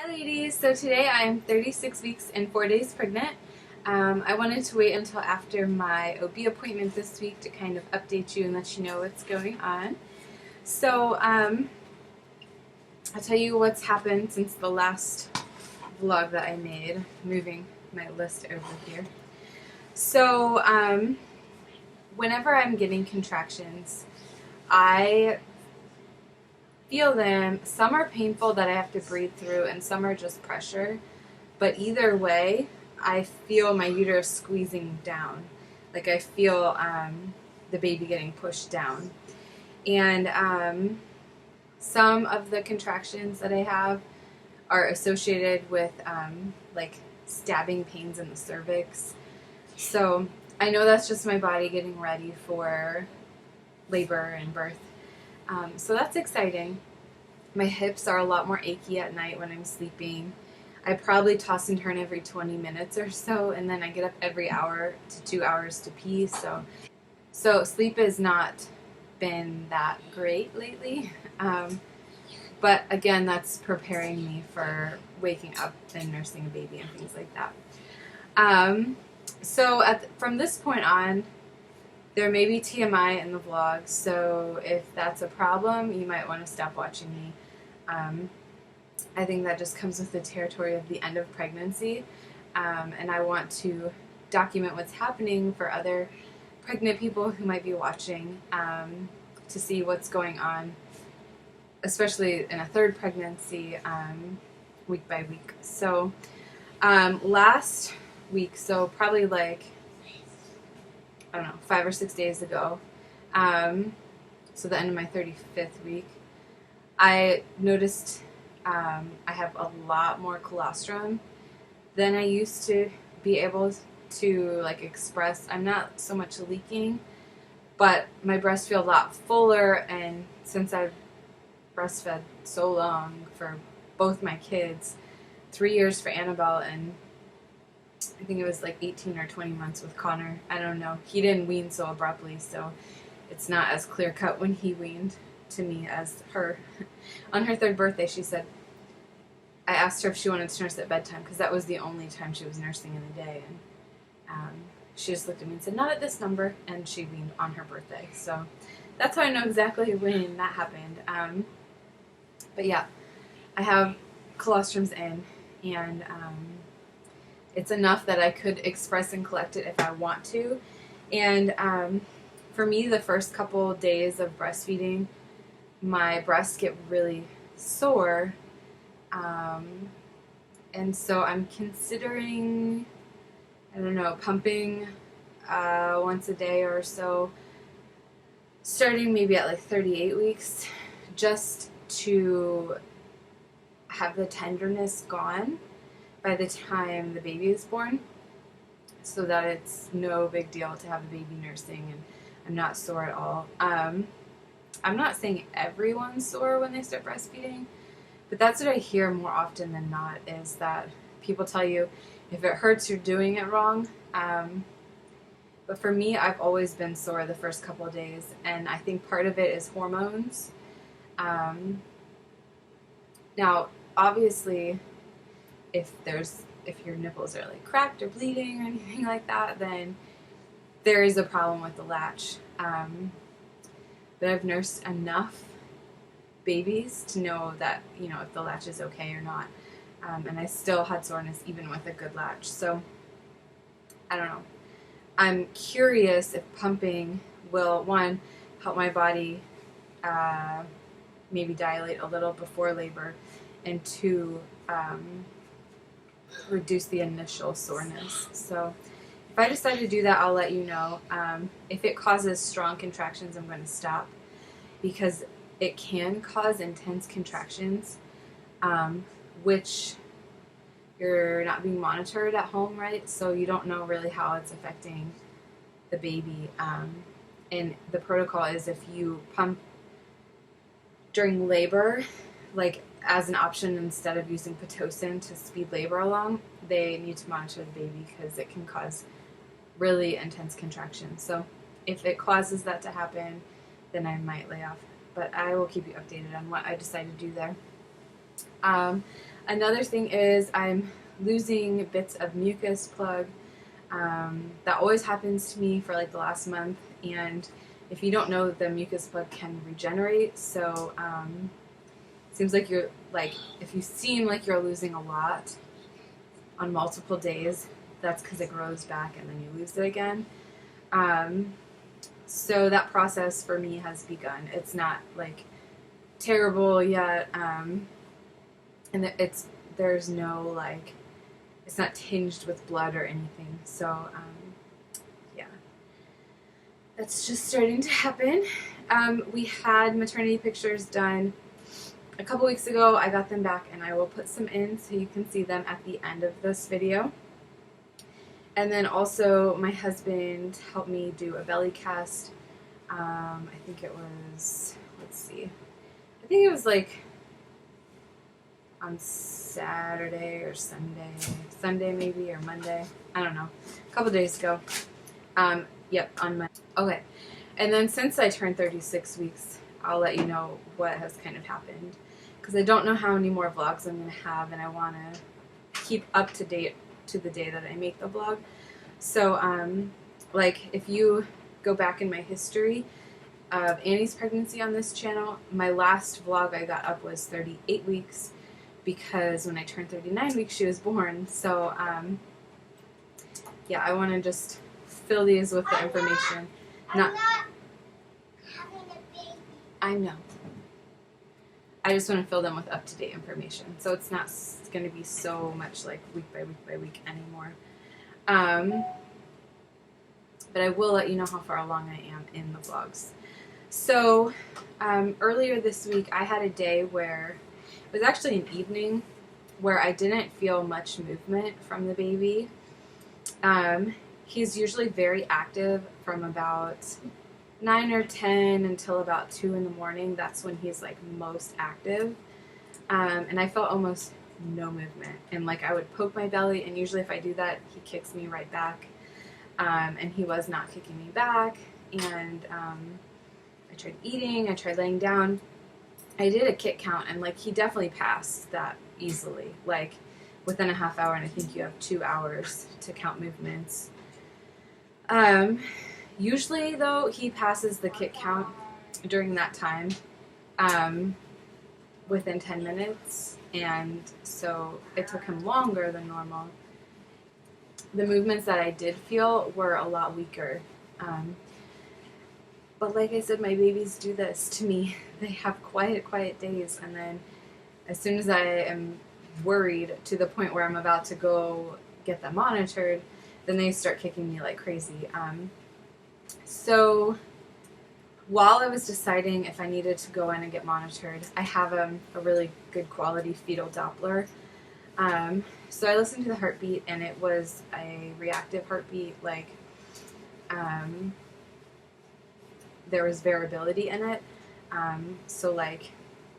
ladies, so today I am 36 weeks and 4 days pregnant. I wanted to wait until after my OB appointment this week to kind of update you and let you know what's going on. So I'll tell you what's happened since the last vlog that I made, moving my list over here. So whenever I'm getting contractions, I feel them. Some are painful that I have to breathe through, and some are just pressure. But either way, I feel my uterus squeezing down. Like I feel the baby getting pushed down. And some of the contractions that I have are associated with like stabbing pains in the cervix. So I know that's just my body getting ready for labor and birth. So that's exciting. My hips are a lot more achy at night when I'm sleeping. I probably toss and turn every 20 minutes or so, and then I get up every hour to 2 hours to pee. So sleep has not been that great lately. But again, that's preparing me for waking up and nursing a baby and things like that. From this point on, there may be TMI in the vlog, so if that's a problem, you might want to stop watching me. I think that just comes with the territory of the end of pregnancy, and I want to document what's happening for other pregnant people who might be watching to see what's going on, especially in a third pregnancy, week by week. So last week, so probably like, I don't know, 5 or 6 days ago, so the end of my 35th week, I noticed I have a lot more colostrum than I used to be able to like express. I'm not so much leaking, but my breasts feel a lot fuller, and since I've breastfed so long for both my kids, 3 years for Annabelle, and I think it was like 18 or 20 months with Connor. I don't know. He didn't wean so abruptly, so it's not as clear cut when he weaned to me as her. On her third birthday, she said, I asked her if she wanted to nurse at bedtime, because that was the only time she was nursing in the day. And she just looked at me and said, not at this number, and she weaned on her birthday. So that's how I know exactly when that happened. But yeah, I have colostrums in, and it's enough that I could express and collect it if I want to. And for me, the first couple days of breastfeeding, my breasts get really sore. And so I'm considering, I don't know, pumping once a day or so, starting maybe at like 38 weeks, just to have the tenderness gone by the time the baby is born, so that it's no big deal to have a baby nursing and I'm not sore at all. I'm not saying everyone's sore when they start breastfeeding, but that's what I hear more often than not, is that people tell you if it hurts, you're doing it wrong. But for me, I've always been sore the first couple of days, and I think part of it is hormones. Now, obviously, if your nipples are like cracked or bleeding or anything like that, then there is a problem with the latch. But I've nursed enough babies to know that, you know, if the latch is okay or not. And I still had soreness even with a good latch. So I don't know. I'm curious if pumping will, one, help my body maybe dilate a little before labor, and two, reduce the initial soreness. So if I decide to do that, I'll let you know. If it causes strong contractions, I'm going to stop, because it can cause intense contractions, which you're not being monitored at home, right? So you don't know really how it's affecting the baby. And the protocol is, if you pump during labor, like as an option instead of using Pitocin to speed labor along, they need to monitor the baby because it can cause really intense contractions. So if it causes that to happen, then I might lay off. But I will keep you updated on what I decide to do there. Another thing is I'm losing bits of mucus plug. That always happens to me for like the last month, and if you don't know, the mucus plug can regenerate, so it seems like you're like, if you seem like you're losing a lot on multiple days, that's because it grows back and then you lose it again. So that process for me has begun. It's not like terrible yet, and there's no like, it's not tinged with blood or anything. So yeah, that's just starting to happen. We had maternity pictures done a couple weeks ago. I got them back, and I will put some in so you can see them at the end of this video. And then also my husband helped me do a belly cast. I think it was, let's see, I think it was like on Saturday or Sunday maybe, or Monday, I don't know, a couple days ago. Yep, on Monday. Okay, and then since I turned 36 weeks, I'll let you know what has kind of happened, because I don't know how many more vlogs I'm going to have, and I want to keep up to date to the day that I make the vlog. So, like, if you go back in my history of Annie's pregnancy on this channel, my last vlog I got up was 38 weeks, because when I turned 39 weeks, she was born. So, yeah, I want to just fill these with the information. I'm not having a baby. I know. I just want to fill them with up-to-date information, so it's not going to be so much like week by week by week anymore. But I will let you know how far along I am in the vlogs. So earlier this week, I had a day where it was actually an evening where I didn't feel much movement from the baby. He's usually very active from about 9 or 10 until about 2 in the morning. That's when he's like most active. And I felt almost no movement. And like I would poke my belly, and usually if I do that, he kicks me right back. And he was not kicking me back. And I tried eating, I tried laying down. I did a kick count, and like he definitely passed that easily. Like within a half hour, and I think you have 2 hours to count movements. Usually, though, he passes the kick count during that time within 10 minutes, and so it took him longer than normal. The movements that I did feel were a lot weaker. But like I said, my babies do this to me. They have quiet days, and then as soon as I am worried to the point where I'm about to go get them monitored, then they start kicking me like crazy. So while I was deciding if I needed to go in and get monitored, I have a really good quality fetal Doppler. So I listened to the heartbeat, and it was a reactive heartbeat. Like there was variability in it. So like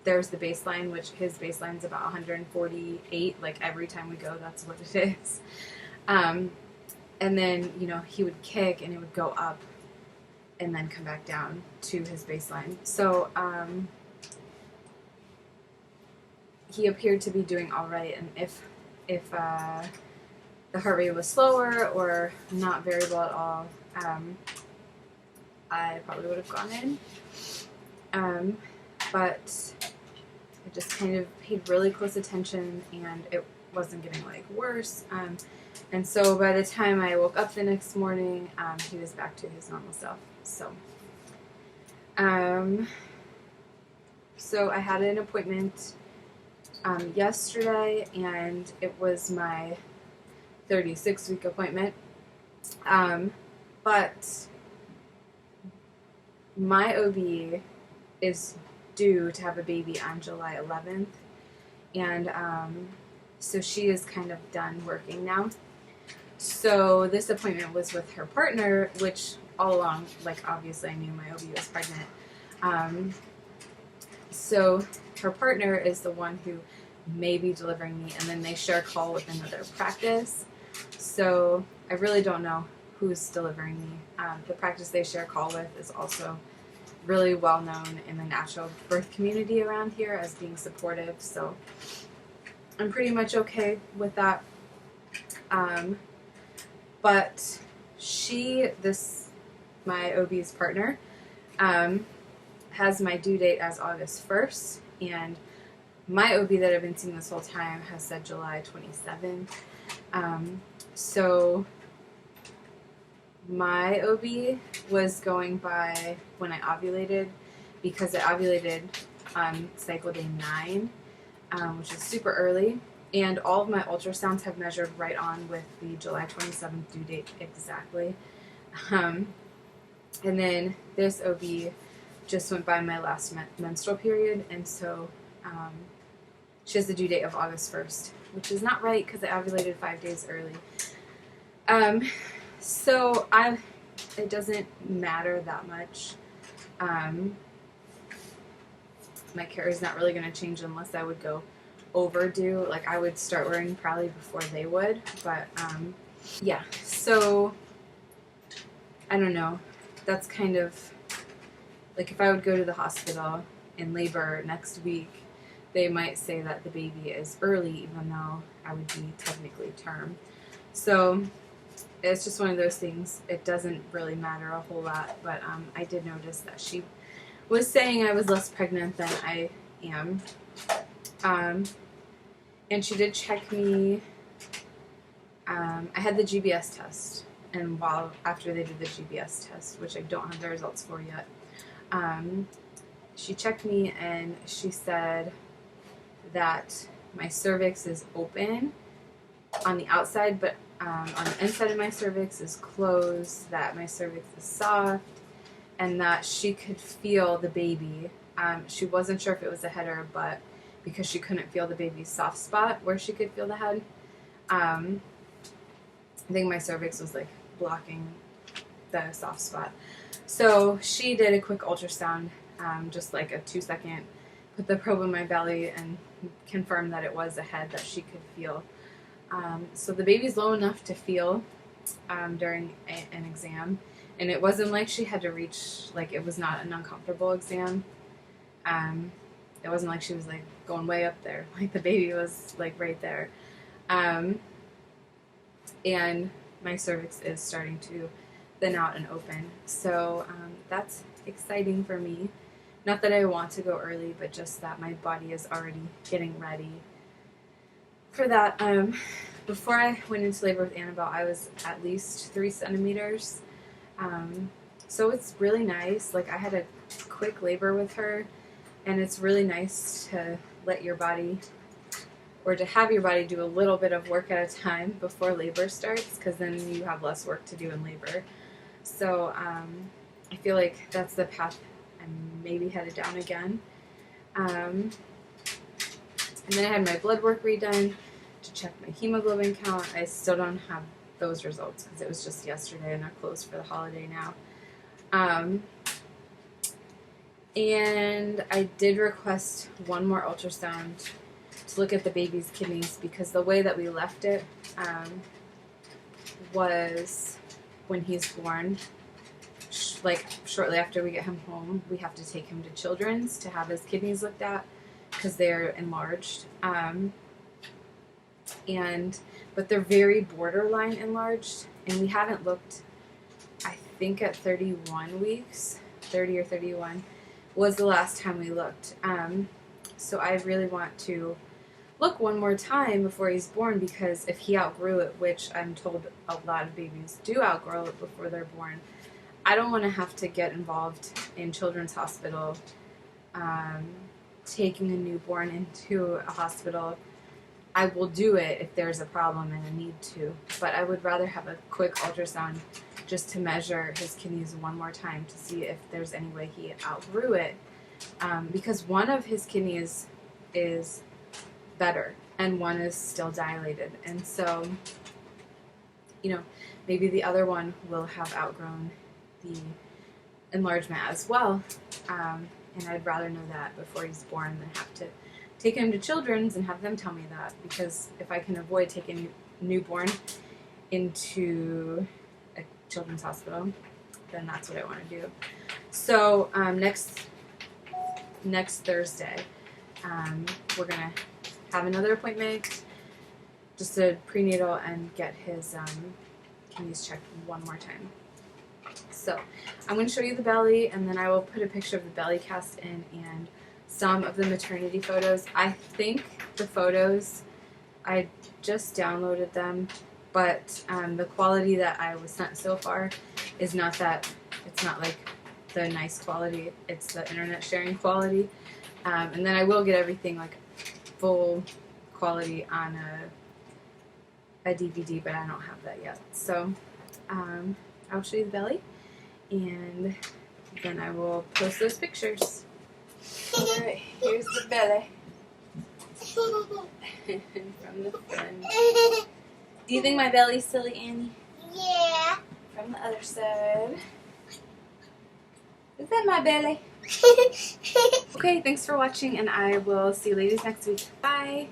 there's the baseline, which his baseline's about 148. Like every time we go, that's what it is. And then, you know, he would kick and it would go up and then come back down to his baseline. So he appeared to be doing all right. And if the heart rate was slower or not variable at all, I probably would have gone in. But I just kind of paid really close attention, and it wasn't getting like worse. And so by the time I woke up the next morning, he was back to his normal self. So, so I had an appointment yesterday, and it was my 36-week appointment. But my OB is due to have a baby on July 11th, and so she is kind of done working now. So this appointment was with her partner, which all along, like obviously I knew my OB was pregnant. So her partner is the one who may be delivering me, and then they share a call with another practice. So I really don't know who's delivering me. The practice they share a call with is also really well known in the natural birth community around here as being supportive. So I'm pretty much okay with that. But my OB's partner, has my due date as August 1st, and my OB that I've been seeing this whole time has said July 27th. So my OB was going by when I ovulated, because I ovulated on cycle day 9, which is super early, and all of my ultrasounds have measured right on with the July 27th due date exactly. And then this OB just went by my last menstrual period, and so she has the due date of August 1st, which is not right because I ovulated 5 days early. So it doesn't matter that much. My care is not really going to change unless I would go overdue. Like, I would start worrying probably before they would, but yeah, so I don't know. That's kind of like, if I would go to the hospital in labor next week, they might say that the baby is early, even though I would be technically term. So it's just one of those things. It doesn't really matter a whole lot, but I did notice that she was saying I was less pregnant than I am. And she did check me. I had the GBS test, and after they did the GBS test, which I don't have the results for yet, she checked me and she said that my cervix is open on the outside, but on the inside of my cervix is closed, that my cervix is soft, and that she could feel the baby. She wasn't sure if it was a head or a butt, because she couldn't feel the baby's soft spot where she could feel the head. I think my cervix was like blocking the soft spot. So she did a quick ultrasound, just like a 2-second, put the probe in my belly and confirmed that it was a head that she could feel. So the baby's low enough to feel during an exam, and it wasn't like she had to reach, like, it was not an uncomfortable exam. It wasn't like she was like going way up there, like the baby was like right there. And my cervix is starting to thin out and open, so that's exciting for me. Not that I want to go early, but just that my body is already getting ready for that. Before I went into labor with Annabelle, I was at least 3 centimeters. So it's really nice. Like, I had a quick labor with her, and it's really nice to let your body, or to have your body do a little bit of work at a time before labor starts, because then you have less work to do in labor. So I feel like that's the path I'm maybe headed down again. And then I had my blood work redone to check my hemoglobin count. I still don't have those results because it was just yesterday and they're closed for the holiday now. And I did request one more ultrasound to look at the baby's kidneys, because the way that we left it was when he's born, like shortly after we get him home, we have to take him to Children's to have his kidneys looked at because they're enlarged. But they're very borderline enlarged, and we haven't looked, I think at 31 weeks, 30 or 31 was the last time we looked. So I really want to look one more time before he's born, because if he outgrew it, which I'm told a lot of babies do outgrow it before they're born, I don't want to have to get involved in Children's Hospital, taking a newborn into a hospital. I will do it if there's a problem and a need to, but I would rather have a quick ultrasound just to measure his kidneys one more time to see if there's any way he outgrew it, because one of his kidneys is better and one is still dilated, and so, maybe the other one will have outgrown the enlargement as well, and I'd rather know that before he's born than have to take him to Children's and have them tell me that, because if I can avoid taking a newborn into a Children's Hospital, then that's what I want to do. So next Thursday, we're going to have another appointment, just a prenatal, and get his kidneys checked one more time. So I'm going to show you the belly, and then I will put a picture of the belly cast in and some of the maternity photos. I think the photos, I just downloaded them, but the quality that I was sent so far is not that, it's not like the nice quality, it's the internet sharing quality. And then I will get everything like full quality on a DVD, but I don't have that yet. So I'll show you the belly, and then I will post those pictures. Alright, here's the belly. From the front. Do you think my belly's silly, Annie? Yeah. From the other side. Is that my belly? Okay, thanks for watching, and I will see you ladies next week. Bye!